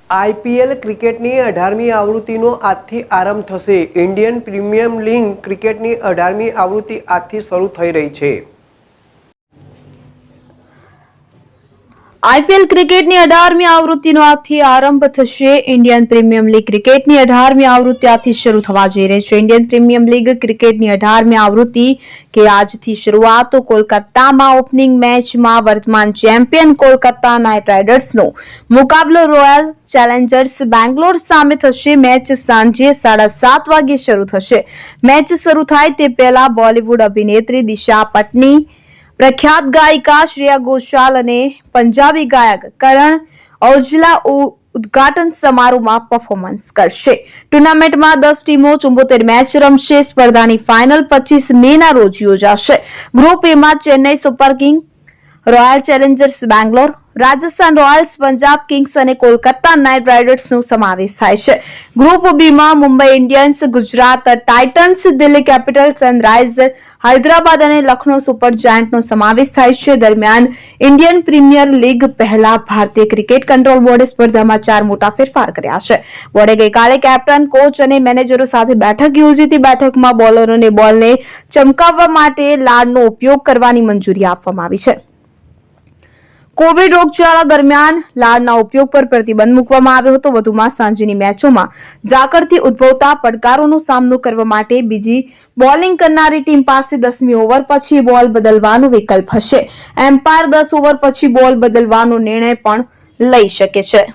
IPL ક્રિકેટની 18મી આવૃત્તિનો આજથી આરંભ થશે। ઇન્ડિયન પ્રીમિયર લીગ ક્રિકેટની 18મી આવૃત્તિ આજથી શરૂ થઈ રહી છે। આઈપીએલ ક્રિકેટની 18મી આવૃત્તિનો આજથી આરંભ થશે। ઇન્ડિયન પ્રીમિયર લીગ ક્રિકેટની 18મી આવૃત્તિ આજથી શરૂ થવા જઈ રહી છે। ઇન્ડિયન પ્રીમિયર લીગ ક્રિકેટની 18મી આવૃત્તિ કે આજથી શરૂઆત કોલકાતામાં ઓપનિંગ મેચમાં વર્તમાન ચેમ્પિયન કોલકાતા નાઇટ રાઇડર્સનો મુકાબલો રોયલ ચેલેન્જર્સ બેંગ્લોર સામે થશે। મેચ સાંજે 7:30 વાગે શરૂ થશે। મેચ શરૂ થાય તે પહેલા બોલિવૂડ અભિનેત્રી દિશા પટની, પ્રખ્યાત ગાયિકા શ્રેયા ઘોષાલ અને પંજાબી ગાયક કરણ ઔજલા ઉદ્ઘાટન સમારોહમાં પરફોર્મન્સ કરશે। ટુર્નામેન્ટમાં 10 ટીમો 74 મેચ રમશે। સ્પર્ધાની ફાઇનલ 25 મેના રોજ યોજાશે। ગ્રુપ એ માં Chennai super Kings, royal Challengers Bangalore, Rajasthan Royals, Punjab Kings અને કોલકાતા નાઇટ રાઇડર્સનો સમાવેશ થાય છે। ગ્રુપ બી માં Mumbai Indians, Gujarat Titans, Delhi Capitals, Sunrisers Hyderabad અને લખનૌ સુપર જાયન્ટનો સમાવેશ થાય છે। દરમિયાન ઇન્ડિયન પ્રીમિયર લીગ પહેલા ભારતીય ક્રિકેટ કંટ્રોલ બોર્ડે સ્પર્ધામાં 4 મોટા ફેરફાર કર્યા છે। બોર્ડે ગઈકાલે કેપ્ટન, કોચ અને મેનેજરો સાથે બેઠક યોજી હતી। બેઠકમાં બોલરોને બોલને ચમકાવવા માટે લાડનો ઉપયોગ કરવાની મંજૂરી આપવામાં આવી છે। કોવિડ રોગચાળા દરમિયાન લાડના ઉપયોગ પર પ્રતિબંધ મૂકવામાં આવ્યો હતો। વધુમાં સાંજની મેચોમાં ઝાકળથી ઉદ્ભવતા પડકારોનો સામનો કરવા માટે બીજી બોલિંગ કરનારી ટીમ પાસે 10મી ઓવર પછી બોલ બદલવાનો વિકલ્પ હશે। એમ્પાયર 10 ઓવર પછી બોલ બદલવાનો નિર્ણય પણ લઈ શકે છે।